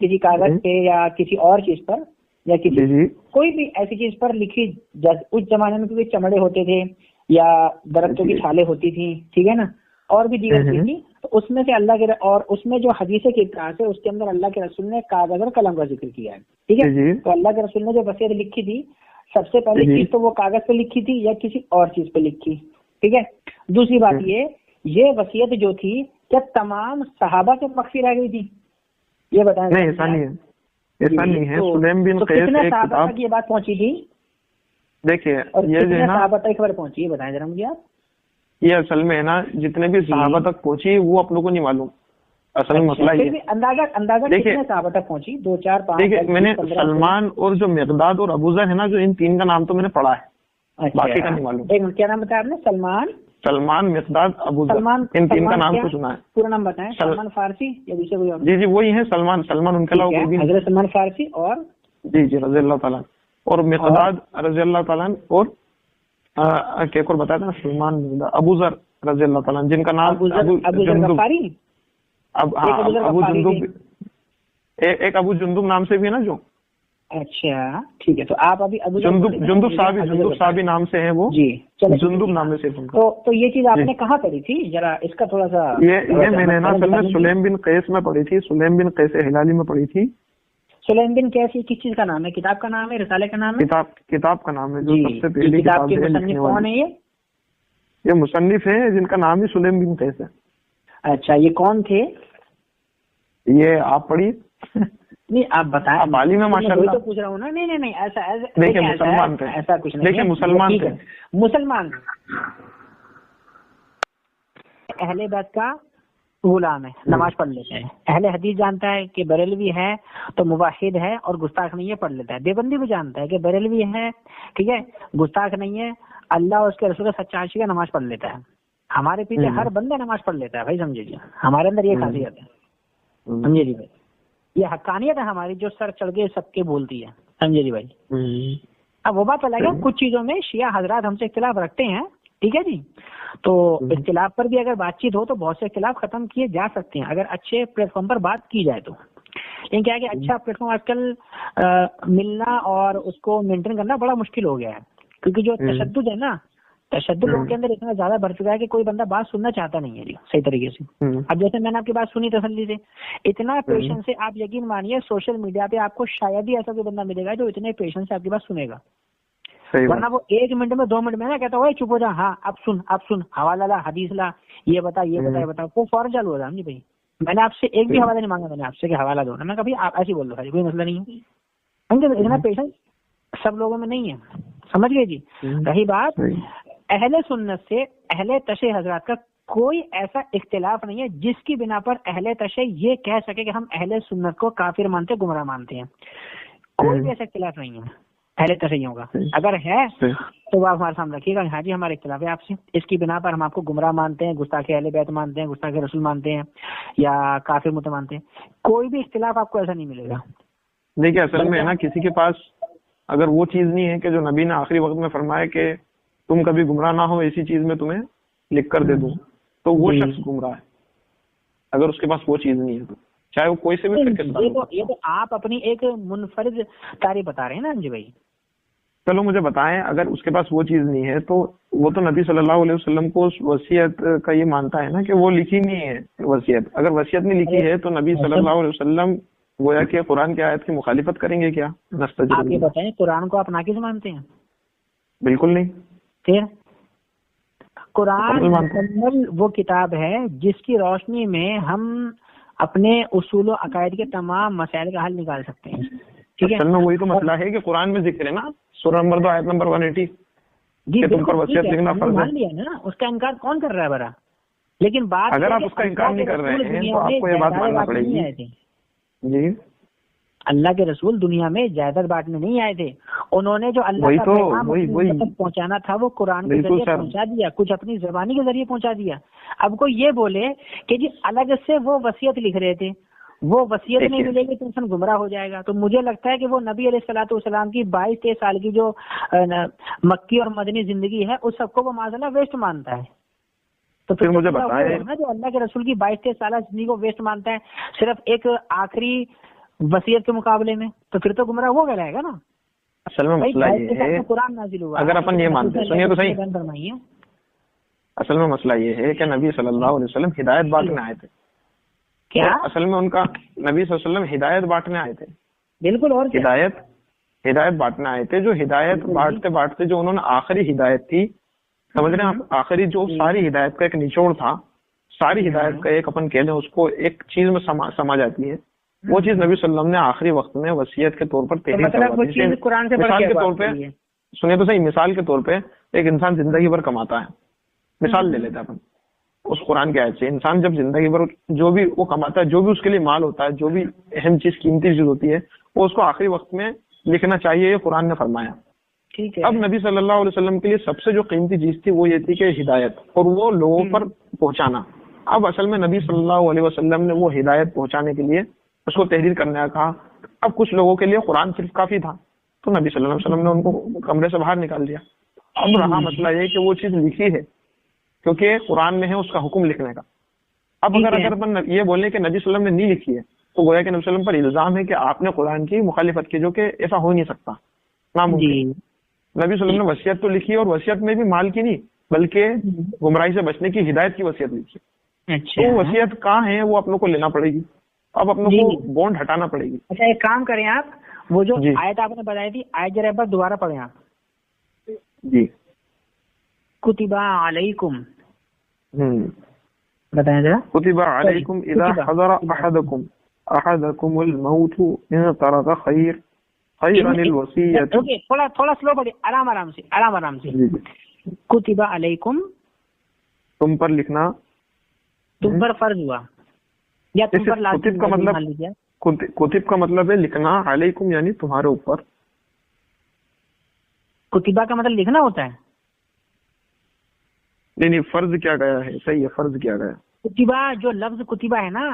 کسی کاغذ پہ یا کسی اور چیز پر یا کسی جی کوئی بھی ایسی چیز پر لکھی، اس زمانے میں کیونکہ چمڑے ہوتے تھے یا درختوں کی چھالیں ہوتی تھیں، ٹھیک ہے نا، اور بھی دیگر چیز تھی، تو اس میں سے اللہ کے اور اس میں جو حدیث کی ابتداء ہے اس کے اندر اللہ کے رسول نے کاغذ اور قلم کا ذکر کیا ہے، ٹھیک ہے. تو اللہ کے رسول نے جو وصیت لکھی تھی، سب سے پہلی چیز تو وہ کاغذ پہ لکھی تھی یا کسی اور چیز پہ لکھی، ٹھیک ہے. دوسری بات یہ وصیت جو تھی کیا تمام صحابہ سے مخفی رہ گئی تھی؟ یہ بتائیں. نہیں، ایسا نہیں ہے، ایسا نہیں ہے. سلیم بن قیس کتنے صحابہ تک یہ بات پہنچی تھی؟ دیکھیے یہ جو ہے نا صحابہ تک خبر پہنچی ہے، بتائیں ذرا مجھے آپ. یہ اصل میں ہے نا جتنے بھی صحابہ تک پہنچی وہ اپنوں کو نہیں معلوم. اصل میں مسئلہ یہ اندازہ کتنے صحابہ تک پہنچی؟ 2 4 5. دیکھیے میں نے سلمان اور جو مقداد اور ابو ذر ہے نا، جو ان 3 کا نام تو میں نے پڑھا ہے، باقی کا نہیں معلوم. ایک منٹ، کیا نام بتایا آپ نے؟ سلمان، مقداد، ابو ذر، ان 3 کا نام تو سنا ہے. پورا نام بتائیں. سلمان فارسی یا دوسرے کوئی اور؟ جی وہی ہے سلمان ان کے علاوہ کوئی بھی. حضرت سلمان فارسی اور جی رضی اللہ تعالیٰ، اور مقداد رضی اللہ تعالیٰ، اور ایک اور بتایا تھا سلمان، ابو ذر رضی اللہ تعالیٰ، جن کا نام ابو جندب. ابو جندب، ایک ابو جندب نام سے بھی ہے نا جو. اچھا ٹھیک ہے. تو آپ ابھی ابو جندب صحابی نام سے ہے وہ. جی جندب نام سے. تو یہ چیز آپ نے کہاں پڑھی تھی؟ ذرا اس کا تھوڑا سا. یہ میں نے نا اصل میں سلیم بن قیس میں پڑھی تھی، سلیم بن قیس ہلالی میں پڑھی تھی. سلیم بن قیس کس چیز کا نام ہے؟ کتاب کا نام ہے، رسالے کا نام ہے؟ کتاب کا نام ہے، جو سب سے پہلی کتاب ہے. مصنف کون ہے یہ مصنف ہے جن کا نام ہی سلیم بن قیس ہے. اچھا، یہ کون تھے؟ یہ آپ پڑھی. نہیں آپ بتائیں. آپ عالم ہیں ماشاء اللہ. تو پوچھ رہا ہوں نا. نہیں ایسا دیکھیں مسلمان تھے، ایسا کچھ نہیں. دیکھیں مسلمان تھے. مسلمان اہل بیت کا غلام ہے، نماز پڑھ لیتا ہے. اہل حدیث جانتا ہے کہ بریلوی ہے تو موحد ہے اور گستاخ نہیں ہے، پڑھ لیتا ہے. دیوبندی بھی جانتا ہے کہ بریلوی ہے، ٹھیک ہے، گستاخ نہیں ہے، اللہ اور اس کے رسول کا سچا عاشق ہے، نماز پڑھ لیتا ہے. ہمارے پیچھے ہر بندہ نماز پڑھ لیتا ہے بھائی، سمجھے جی. ہمارے اندر یہ خاصیت ہے، سمجھے جی بھائی. یہ حقانیت ہے ہماری جو سر چڑھ کے سب کے بولتی ہے، سمجھے جی بھائی. اب وہ بات الگ ہے، کچھ چیزوں میں شیعہ حضرات ہم سے اختلاف رکھتے ہیں، ٹھیک ہے جی. تو اختلاف پر بھی اگر بات چیت ہو تو بہت سے اختلاف ختم کیے جا سکتے ہیں اگر اچھے پلیٹ فارم پر بات کی جائے تو. لیکن کیا ہے کہ اچھا پلیٹ فارم آج کل ملنا اور اس کو مینٹین کرنا بڑا مشکل ہو گیا ہے، کیونکہ جو تشدد ہے نا، تشدد لوگوں کے اندر اتنا زیادہ بڑھ چکا ہے کہ کوئی بندہ بات سننا چاہتا نہیں ہے جی صحیح طریقے سے. اب جیسے میں نے آپ کی بات سنی تسلی سے، اتنا پیشنس سے آپ یقین مانیے سوشل میڈیا پہ آپ کو شاید ہی ایسا کوئی بندہ ملے گا جو اتنے پیشنس سے آپ کی بات سنے گا. ورنہ وہ 1 منٹ میں 2 منٹ میں نا کہتا ہو چپ ہو جا، ہاں اب سن حوالہ لا، حدیث لا، یہ بتا وہ فوراً چالو ہو جا. جی بھائی میں نے آپ سے ایک بھی حوالہ نہیں مانگا، میں نے آپ سے کہ حوالہ دو نا، میں کبھی آپ ایسے بول دو، کوئی مسئلہ نہیں ہے. اتنا پیشنس سب لوگوں میں نہیں ہے، سمجھ گئے جی. رہی بات اہل سنت سے اہل تشیع حضرات کا کوئی ایسا اختلاف نہیں ہے جس کی بنا پر اہل تشیع یہ کہہ سکے کہ ہم اہل سنت کو کافر مانتے، گمراہ مانتے ہیں. کوئی بھی ایسا اختلاف نہیں ہے اہل تشیعوں کا. اگر ہے تو آپ ہمارے سامنے رکھیے گا، ہاں جی ہمارا اختلاف ہے آپ سے، اس کی بنا پر ہم آپ کو گمراہ مانتے ہیں، گستاخ اہل بیت مانتے ہیں، گستاخ رسول مانتے ہیں یا کافر مت مانتے ہیں. کوئی بھی اختلاف آپ کو ایسا نہیں ملے گا. دیکھیے اصل میں ہے نا کسی کے پاس اگر وہ چیز نہیں ہے کہ جو نبی نے آخری وقت میں فرمایا کہ تم کبھی گمراہ نہ ہو، ایسی چیز میں تمہیں لکھ کر دے دوں، تو وہ شخص گمراہ ہے. اگر اس کے پاس وہ چیز نہیں ہے تو چاہے وہ کوئی سے بھی یہ تو آپ اپنی ایک منفرد تعریف بتا رہے ہیں نا جی بھائی. چلو مجھے بتائیں، اگر اس کے پاس وہ چیز نہیں ہے تو وہ تو نبی صلی اللہ علیہ وسلم کو وصیت کا یہ مانتا ہے نا کہ وہ لکھی نہیں ہے وصیت. اگر وصیت نہیں لکھی ہے تو نبی صلی اللہ علیہ وسلم گویا کہ قرآن کی آیت کی مخالفت کریں گے کیا؟ آپ یہ بتائیں قرآن کو آپ ناقص مانتے ہیں؟ بالکل نہیں. پھر قرآن مکمل وہ کتاب ہے جس کی روشنی میں ہم اپنے اصول و عقائد کے تمام مسائل کا حل نکال سکتے ہیں. ٹھیک ہے، وہی تو مسئلہ ہے کہ قرآن میں ذکر ہے نا، سورہ نمبر 2 آیت نمبر 180 جی تم پر وصیت لکھنا فرض ہے. مان لیا نا، اس کا انکار کون کر رہا ہے برا؟ لیکن بات اگر آپ اس کا انکار نہیں کر رہے ہیں تو آپ کو یہ بات ماننا پڑے گی. جی اللہ کے رسول دنیا میں جائیداد بانٹنے نہیں آئے تھے، انہوں نے جو اللہ کا پیغام پہنچانا تھا وہ قرآن کے ذریعے پہنچا دیا، کچھ اپنی زبانی کے ذریعے پہنچا دیا. اب کوئی یہ بولے کہ جی الگ سے وہ وصیت لکھ رہے تھے، وہ وصیت نہیں ملے گی تو انسان گمراہ ہو جائے گا. تو مجھے لگتا ہے کہ وہ نبی علیہ الصلوۃ والسلام کی 22-23 سال کی جو مکی اور مدنی زندگی ہے اس سب کو وہ معاذ ویسٹ مانتا ہے. تو پھر مجھے بتائیں جو اللہ کے رسول کی 22-23 سالہ زندگی کو ویسٹ مانتا ہے، صرف ایک آخری وصیت کے مقابلے میں، تو پھر تو گمراہ وہ رہے گا نا. اصل میں مسئلہ یہ ہے، قرآن نازل ہوا، اگر اپن یہ مانتے ہیں، سنیے تو صحیح، فرمائیے. اصل میں مسئلہ یہ ہے کہ نبی صلی اللہ علیہ وسلم ہدایت بانٹنے آئے تھے. کیا اصل میں ان کا نبی صلی اللہ علیہ وسلم ہدایت بانٹنے آئے تھے. بالکل. اور ہدایت بانٹنے آئے تھے. جو ہدایت بانٹتے بانٹتے جو انہوں نے آخری ہدایت تھی، سمجھ رہے ہیں آپ، آخری جو ساری ہدایت کا ایک نچوڑ تھا، ساری ہدایت کا ایک اپن کہہ لیں اس کو ایک چیز میں سما جاتی ہے، وہ چیز نبی صلی اللہ علیہ وسلم نے آخری وقت میں وصیت کے طور پر تحریر کروائی. مثال کے طور پہ سنیے تو صحیح، مثال کے طور پہ ایک انسان زندگی بھر کماتا ہے، مثال لے لیتے ہیں اپن اس قرآن کے آیت سے. انسان جب زندگی بھر جو بھی وہ کماتا ہے، جو بھی اس کے لیے مال ہوتا ہے، جو بھی اہم چیز، قیمتی چیز ہوتی ہے، وہ اس کو آخری وقت میں لکھنا چاہیے، یہ قرآن نے فرمایا. اب نبی صلی اللہ علیہ وسلم کے لیے سب سے جو قیمتی چیز تھی وہ یہ تھی کہ ہدایت، اور وہ لوگوں پر پہنچانا. اب اصل میں نبی صلی اللہ علیہ وسلم نے وہ ہدایت پہنچانے کے لیے اس کو تحریر کرنے کا کہا. اب کچھ لوگوں کے لیے قرآن صرف کافی تھا، تو نبی صلی اللہ علیہ وسلم نے ان کو کمرے سے باہر نکال دیا. اب رہا مسئلہ یہ کہ وہ چیز لکھی ہے کیونکہ قرآن میں ہے اس کا حکم لکھنے کا. اب اگر اپن یہ بولیں کہ نبی صلی اللہ علیہ وسلم نے نہیں لکھی ہے، تو گویا کہ نبی صلی اللہ علیہ وسلم پر الزام ہے کہ آپ نے قرآن کی مخالفت کی، جو کہ ایسا ہو نہیں سکتا، ناممکن. نبی صلی اللہ علیہ وسلم نے وصیت تو لکھی ہے، اور وصیت میں بھی مال کی نہیں بلکہ گمراہی سے بچنے کی ہدایت کی وصیت لکھی. تو وصیت کہاں ہے وہ اپنوں کو لینا پڑے گی، اب اپنوں کو بونڈ ہٹانا پڑے گی. اچھا ایک کام کریں آپ، وہ جو آیت آپ نے بتائی تھی، آیت ذرا بار دوبارہ پڑھیں آپ. جی. کتب علیکم، بتائیں ذرا. کتب علیکم اذا حضر احدکم الموت ان ترک خیرا الوصیۃ. تھوڑا سلو پڑھیے، آرام سے. کتب علیکم، تم پر لکھنا، تم پر فرض ہوا یا تم پر لازم. کتب کا مطلب ہے لکھنا، علیکم یعنی تمہارے اوپر. کتبہ کا مطلب لکھنا ہوتا ہے. نہیں، فرض کیا گیا ہے، صحیح ہے، فرض کیا گیا. کتبہ جو لفظ کتبہ ہے نا،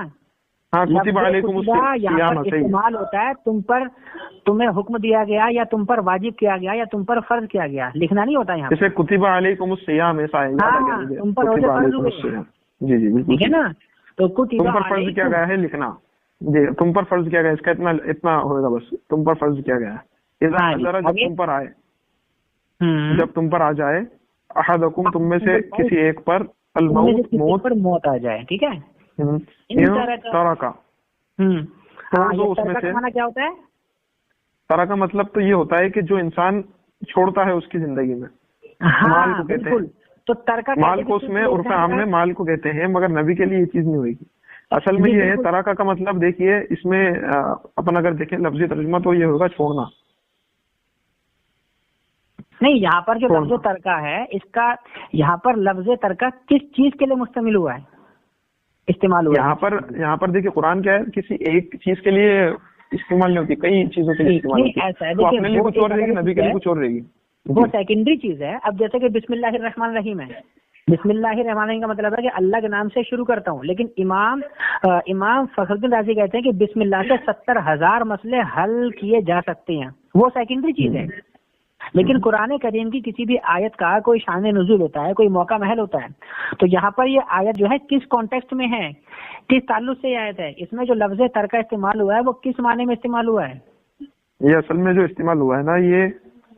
ہاں، کتب علیکم استعمال ہوتا ہے تم پر، تمہیں حکم دیا گیا یا تم پر واجب کیا گیا یا تم پر فرض کیا گیا، لکھنا نہیں ہوتا یہاں. جیسے کتب علیکم الصیام، ایسا ہے تم پر جی بالکل ٹھیک ہے نا. تو تم پر فرض کیا گیا ہے لکھنا. جی، تم پر فرض کیا گیا، اس کا اتنا ہوگا بس. تم پر فرض کیا گیا ہے جب تم پر آئے، جب تم پر آ جائے، احدکم تم میں سے کسی ایک پر، الموت موت آ جائے، ٹھیک ہے. ترکا، اس میں سے کیا ہوتا ہے؟ ترا کا مطلب تو یہ ہوتا ہے کہ جو انسان چھوڑتا ہے اس کی زندگی میں، مال کو کہتے ہیں. تو ترکا مال کو اس میں عرف عام میں مال کو کہتے ہیں، مگر نبی کے لیے یہ چیز نہیں ہوئے گی. اصل میں یہ ہے ترکا کا مطلب، دیکھیے اس میں اپن اگر دیکھیں لفظی ترجمہ تو یہ ہوگا چھوڑنا. نہیں، یہاں پر جو لفظ ترکا ہے، اس کا یہاں پر لفظ ترکا کس چیز کے لیے مشتمل ہوا ہے، استعمال ہوا ہے؟ یہاں پر دیکھیے قرآن کیا ہے، کسی ایک چیز کے لیے استعمال نہیں ہوتی، کئی چیزوں کے لیے استعمال ہوتی ہے. اپنے لیے کچھ اور رہے گی، نبی کے لیے کچھ اور رہے گی، وہ سیکنڈری چیز ہے. اب جیسے کہ بسم اللہ الرحمن الرحیم ہے، بسم اللہ الرحمن الرحیم کا مطلب ہے کہ اللہ کے نام سے شروع کرتا ہوں، لیکن امام فخر الدین رازی کہتے ہیں کہ بسم اللہ سے 70,000 مسئلے حل کیے جا سکتے ہیں، وہ سیکنڈری چیز ہے. لیکن قرآن کریم کی کسی بھی آیت کا کوئی شان نزول ہوتا ہے، کوئی موقع محل ہوتا ہے، تو یہاں پر یہ آیت جو ہے کس کانٹیکسٹ میں ہے، کس تعلق سے یہ آیت ہے، اس میں جو لفظ ترکہ استعمال ہوا ہے وہ کس معنی میں استعمال ہوا ہے؟ یہ اصل میں جو استعمال ہوا ہے نا، یہ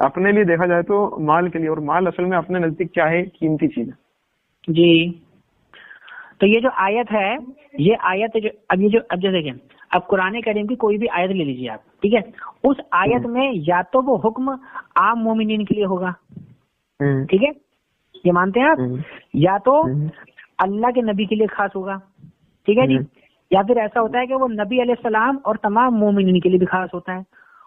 اپنے لیے دیکھا جائے تو مال کے لیے، اور مال اصل میں اپنے نزدیک کیا ہے، قیمتی چیز ہے. جی. تو یہ جو آیت ہے، یہ آیت جو اب جو دیکھیں، اب قرآن کریم کی کوئی بھی آیت لے لیجیے آپ، ٹھیک ہے، اس آیت میں یا تو وہ حکم عام مومنین کے لیے ہوگا، ٹھیک ہے، یہ مانتے ہیں آپ، یا تو اللہ کے نبی کے لیے خاص ہوگا، ٹھیک ہے جی، یا پھر ایسا ہوتا ہے کہ وہ نبی علیہ السلام اور تمام مومنین کے لیے بھی خاص ہوتا ہے.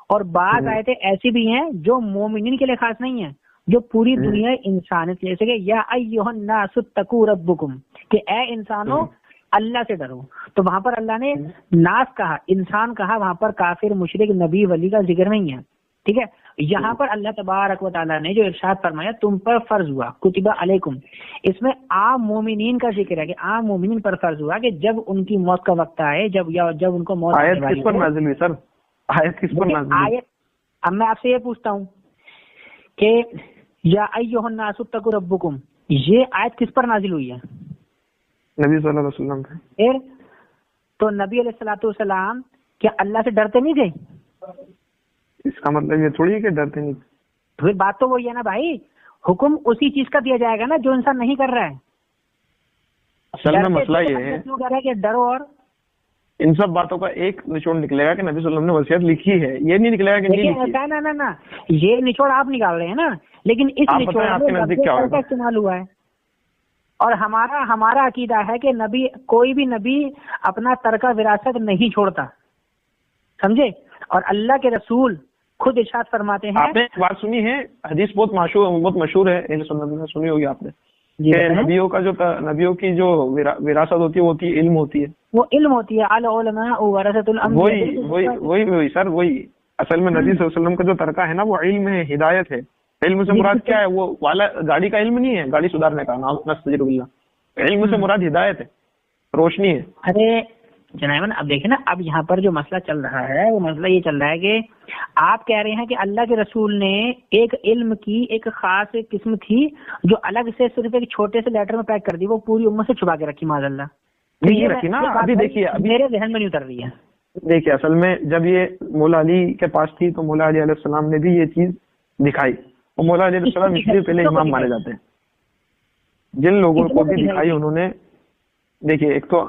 اور بعض آیتیں ایسی بھی ہیں جو مومنین کے لیے خاص نہیں ہیں، جو پوری دنیا انسانیت، جیسے کہ یا ایھا الناس اتقوا ربکم، کہ اے انسانوں اللہ سے ڈرو. تو وہاں پر اللہ نے ناس کہا، انسان کہا، وہاں پر کافر، مشرک، نبی، ولی کا ذکر نہیں ہے، ٹھیک ہے. یہاں پر اللہ تبارک و تعالیٰ نے جو ارشاد فرمایا تم پر فرض ہوا، کتب علیکم، اس میں عام مومنین کا ذکر ہے کہ عام مومنین پر فرض ہوا کہ جب ان کی موت کا وقت آئے، جب ان کو موت آنے والی. آیت کس پر نازل ہوئی سر؟ آیت کس پر نازل ہوئی؟ اب میں آپ سے یہ پوچھتا ہوں کہ یا ایھا الناس اتقوا ربکم، یہ آیت کس پر نازل ہوئی ہے؟ نبی صلی اللہ علیہ وسلم. پھر تو نبی علیہ الصلوۃ والسلام کیا اللہ سے ڈرتے نہیں تھے؟ اس کا مطلب یہ تھوڑی ہے کہ ڈرتے نہیں. پھر بات تو وہی ہے نا بھائی، حکم اسی چیز کا دیا جائے گا نا جو انسان نہیں کر رہا ہے. اصل میں مسئلہ یہ ہے کیوں کہہ رہا ہے کہ ڈرو، اور ان سب باتوں کا ایک نچوڑ نکلے گا کہ نبی صلی اللہ علیہ وسلم نے وصیت لکھی ہے، یہ نہیں نکلے گا کہ نہیں لکھی ہے. نا یہ نچوڑ آپ نکال رہے ہیں نا، لیکن اس نچوڑ میں کا استعمال ہوا ہے. اور ہمارا عقیدہ ہے کہ نبی، کوئی بھی نبی اپنا ترکہ وراثت نہیں چھوڑتا، سمجھے؟ اور اللہ کے رسول خود ارشاد فرماتے ہیں. آپ نے بات سنی ہے، حدیث بہت مشہور ہے، اہل سنت میں سنی ہوگی آپ نے، کہ نبیوں کی جو وراثت ہوتی ہے وہ علم ہوتی ہے. وہ علم ہوتی ہے، العلماء ورثۃ الانبیاء. وہی سر، وہی اصل میں نبی صلی اللہ علیہ وسلم کا جو ترکہ ہے نا وہ علم ہے، ہدایت ہے. علم سے مراد کیا ہے؟ وہ والا گاڑی کا علم نہیں ہے، گاڑی سدھارنے کا، نستجیب اللہ. علم سے مراد ہدایت ہے، روشنی ہے. ارے جناب اب دیکھیں نا، اب یہاں پر جو مسئلہ چل رہا ہے وہ مسئلہ یہ چل رہا ہے کہ آپ کہہ رہے ہیں کہ اللہ کے رسول نے ایک علم کی ایک خاص قسم تھی جو الگ سے صرف ایک چھوٹے سے لیٹر میں پیک کر دی، وہ پوری امت سے چھپا کے رکھی معاذ اللہ. نہیں رکھی نا. ابھی دیکھیے، میرے ذہن میں نہیں اتر رہی ہے. دیکھیے اصل میں جب یہ مولا علی کے پاس تھی تو مولا علی علیہ السلام نے بھی یہ چیز دکھائی. اور مولا علی علیہ السلام اس لیے پہلے امام مانے جاتے ہیں. جن لوگوں کو بھی دکھائی انہوں نے، دیکھیے ایک تو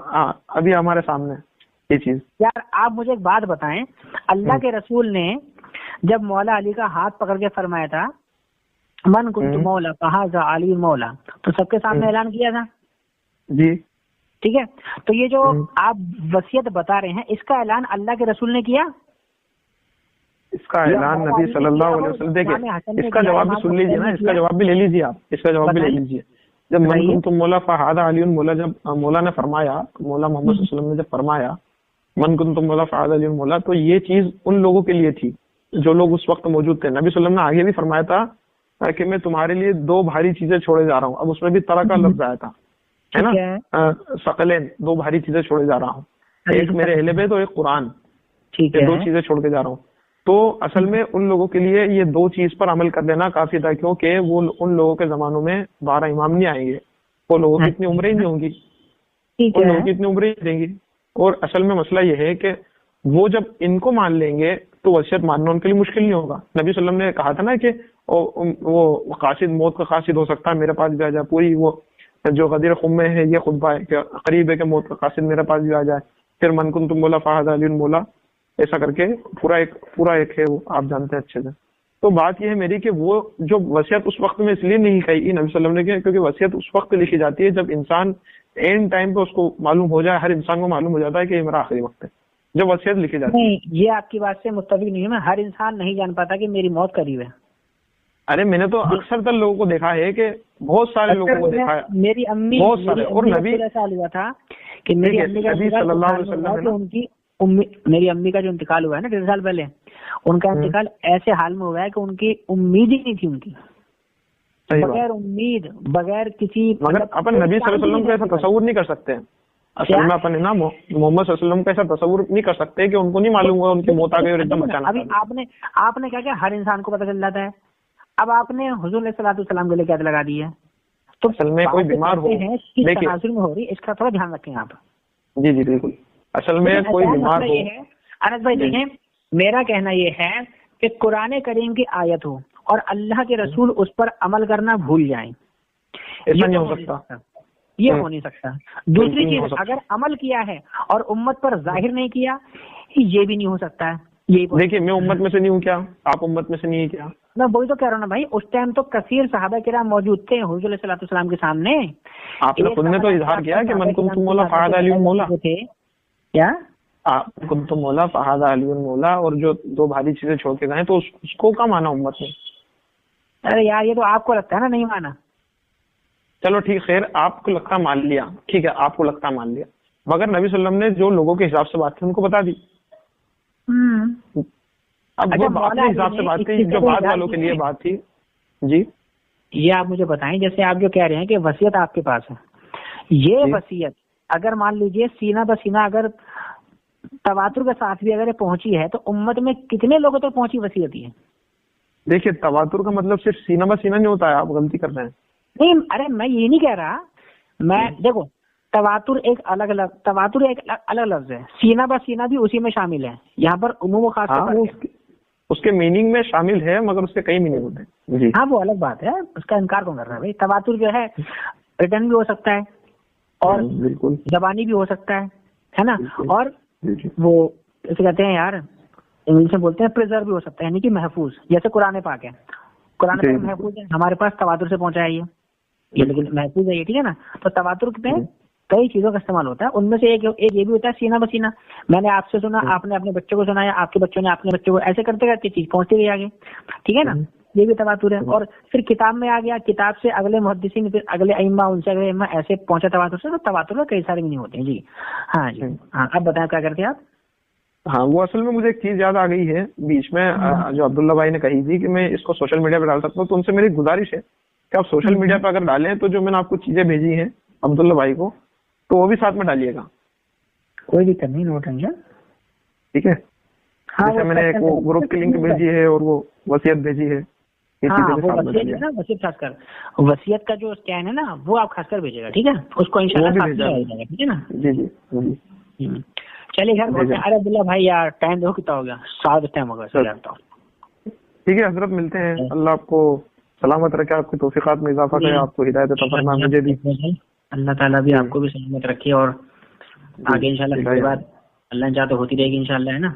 ابھی ہمارے سامنے یہ چیز. یار آپ مجھے ایک بات بتائیں، اللہ کے رسول نے جب مولا علی کا ہاتھ پکڑ کے فرمایا تھا من کنت مولا فہذا علی مولا، تو سب کے سامنے اعلان کیا تھا جی، ٹھیک ہے؟ تو یہ جو آپ وصیت بتا رہے ہیں اس کا اعلان اللہ کے رسول نے کیا؟ اس کا اعلان نبی صلی اللہ علیہ وسلم. دیکھیے اس کا جواب بھی سن لیجیے نا، اس کا جواب بھی لے لیجیے آپ، اس کا جواب بھی لے لیجیے. جب من کنتم مولا فہذا علی مولا، جب مولا نے فرمایا، مولا محمد صلی اللہ علیہ وسلم نے جب فرمایا من کنتم مولا فہذا علی مولا، تو یہ چیز ان لوگوں کے لیے تھی جو لوگ اس وقت موجود تھے. نبی صلی اللہ علیہ وسلم نے آگے بھی فرمایا تھا کہ میں تمہارے لیے 2 بھاری چیزیں چھوڑے جا رہا ہوں. اب اس میں بھی طرح کا لفظ آیا تھا، ہے نا، ثقلین، 2 بھاری چیزیں چھوڑے جا رہا ہوں، ایک میرے اہل بیت اور ایک قرآن. ٹھیک ہے، 2 چیزیں چھوڑ کے جا رہا ہوں. تو اصل میں ان لوگوں کے لیے یہ 2 چیز پر عمل کر لینا کافی تھا، کیونکہ وہ ان لوگوں کے زمانوں میں 12 امام نہیں آئیں گے، وہ لوگوں کی اتنی عمریں نہیں ہوں گی، ان لوگوں کی اتنی عمریں نہیں دیں گی. اور اصل میں مسئلہ یہ ہے کہ وہ جب ان کو مان لیں گے تو وصیت ماننا ان کے لیے مشکل نہیں ہوگا. نبی صلی اللہ علیہ وسلم نے کہا تھا نا کہ وہ قاصد موت کا قاصد ہو سکتا ہے میرے پاس بھی آ جائے. پوری وہ جو غدیر خم میں ہے یہ خطبہ ہے کہ قریب ہے کہ موت کا قاصد میرے پاس بھی آ جائے. پھر من کنتم مولا فہذا علی مولا، ایسا کر کے پورا ایک ہے، وہ آپ جانتے ہیں اچھے سے. تو بات یہ ہے میری کہ وہ جو وصیت اس وقت میں اس لیے نہیں کہی نبی صلی اللہ علیہ وسلم نے، کیونکہ وصیت اس وقت لکھی جاتی ہے جب انسان اینڈ ٹائم پہ اس کو معلوم ہو جائے، ہر انسان کو معلوم ہو جاتا ہے کہ یہ میرا آخری وقت ہے، جب وصیت لکھی جاتی ہے. نہیں، یہ آپ کی بات سے متفق نہیں ہوں میں. ہر انسان نہیں جان پاتا کہ میری موت قریب ہے. ارے میں نے تو اکثر تر لوگوں کو دیکھا ہے کہ بہت سارے لوگوں کو دیکھا ہے، میری امی بہت سارے. اور نبی ایسا ہوا تھا کہ میری امی کا صلی اللہ علیہ وسلم، ان کی میری امی کا جو انتقال ہوا ہے نا 1.5 سال پہلے، ان کا انتقال ایسے حال میں ہوا ہے کہ ان کی امید ہی نہیں تھی، ان کی بغیر امید، بغیر کسی. مگر اپن نبی صلی اللہ علیہ وسلم کو ایسا تصور نہیں کر سکتے. اصل میں اپن نا محمد صلی اللہ علیہ وسلم کا ایسا تصور نہیں کر سکتے کہ ان کو نہیں معلوم ہوا ان کی موت آ گئی اور ایک دم اچانک. ابھی آپ نے کیا ہر انسان کو پتہ چل جاتا ہے. اب آپ نے حضور علیہ الصلوۃ والسلام کے لیے کیا لگا دی ہے؟ تو اصل میں کوئی بیمار ہو، دیکھیے تناظر میں ہو رہی ہے، اس کا تھوڑا دھیان رکھیں آپ. جی جی بالکل. اصل میں کوئی بیمار ہو. انس بھائی دیکھیں، میرا کہنا یہ ہے کہ قرآن کریم کی آیت ہو اور اللہ کے رسول اس پر عمل کرنا بھول جائیں، ایسا نہیں ہو سکتا، یہ ہو نہیں سکتا. دوسری چیز، اگر عمل کیا ہے اور امت پر ظاہر نہیں کیا، یہ بھی نہیں ہو سکتا ہے. دیکھیے میں امت میں سے نہیں ہوں کیا؟ آپ امت میں سے نہیں ہے کیا؟ میں وہی تو کہہ رہا ہوں نا بھائی، اس ٹائم تو کثیر صحابہ کرام موجود تھے حضور علیہ الصلوۃ والسلام کے سامنے. آپ نے خود نے تو اظہار کیا کہ من کنتم مولا فہذا علی مولا. کیا آپ کنتم مولا فہذا علی مولا، اور جو 2 بھاری چیزیں چھوڑ کے گئے تو اس کو کیا مانا امت نے؟ ارے یار یہ تو آپ کو لگتا ہے نا نہیں مانا. چلو ٹھیک، خیر آپ کو لگتا مان لیا، ٹھیک ہے آپ کو لگتا مان لیا، مگر نبی صلی اللہ علیہ وسلم نے جو لوگوں کے حساب سے بات کی ان کو بتا دی. اب وہ اپنے حساب سے بات کی جو بعد والوں کے لیے بات تھی. جی یہ آپ مجھے بتائیں، جیسے آپ جو کہہ رہے ہیں کہ وصیت آپ کے پاس ہے، یہ وصیت اگر مان لیجئے سینہ بسینہ اگر تواتر کے ساتھ بھی اگر پہنچی ہے تو امت میں کتنے لوگوں تک پہنچی وصیت ہے؟ دیکھیے تواتر کا مطلب صرف سینہ بسینہ نہیں ہوتا ہے، آپ غلطی کر رہے ہیں. نہیں ارے میں یہ نہیں کہہ رہا، میں دیکھو تواتر ایک الگ لفظ ہے. سینہ بہ سینہ بھی اسی میں شامل ہے. یہاں پر عموم و خاص کا فرق ہے. اس کے میننگ میں شامل ہے مگر اس کے کئی میننگ ہوتے ہیں. جی ہاں وہ الگ بات ہے, اس کا انکار کون کر رہا ہے بھائی. تواتر جو ہے ریٹن بھی ہو سکتا ہے اور بالکل زبانی بھی ہو سکتا ہے نا, اور جی وہ اسے کہتے ہیں یار انگلش میں بولتے ہیں پریزرو بھی ہو سکتا ہے, یعنی کہ محفوظ. جیسے قرآن پاک ہے, قرآن پاک محفوظ ہے, ہمارے پاس تواتر سے پہنچا ہے یہ لیکن محفوظ ہے یہ, ٹھیک ہے نا. تو تواتر میں کئی چیزوں کا استعمال ہوتا ہے, ان میں سے ایک یہ بھی ہوتا ہے سینہ بسینہ. میں نے آپ سے سنا, آپ نے اپنے بچوں کو سنایا, آپ کے بچوں نے اپنے بچوں کو, ایسے کرتے کرتے چیز پہنچتی رہی آگے, ٹھیک ہے نا. یہ بھی تواتر ہے. اور پھر کتاب میں آ گیا, کتاب سے اگلے محدثین, پھر اگلے ائمہ, ان سے اگلے ائمہ, ایسے پہنچا تواتر سے. تو تواتر میں کئی سارے بھی نہیں ہوتے ہیں. جی ہاں جی ہاں, اب بتائیں کیا کرتے ہیں آپ. ہاں وہ اصل میں مجھے ایک چیز یاد آ گئی ہے بیچ میں, جو عبداللہ بھائی نے کہی تھی کہ میں اس کو سوشل میڈیا پہ ڈال سکتا ہوں, تو ان سے میری گزارش ہے کہ آپ سوشل میڈیا پہ اگر ڈالیں تو جو میں نے آپ کو چیزیں بھیجی ہیں عبداللہ بھائی کو, تو وہ بھی ساتھ میں ڈالیے گا. کوئی دقت نہیں, نو ٹینشن. ٹھیک ہے. جیسے میں نے ایک وہ گروپ کی لنک بھیجی ہے اور وہ وصیت بھیجی ہے, وصیت خاص کر, وصیت کا جو اسکین ہے نا وہ آپ خاص کر بھیجیے گا, ٹھیک ہے. اس کو انشاءاللہ ٹھیک ہے نا. جی جی چلیے خیر. ارے عبداللہ بھائی یار ٹائم دیکھو کتنا ہو گیا, 7 ٹائم ہو گیا. ٹھیک ہے حضرت, ملتے ہیں. اللہ آپ کو سلامت رکھے, آپ کی توفیقات میں اضافہ کرے, آپ کو ہدایت عطا فرمائے. مجھے بھی اللہ تعالیٰ بھی آپ کو بھی سلامت رکھے, اور آگے انشاءاللہ اللہ چاہے تو ہوتی رہے گی انشاءاللہ, ہے نا.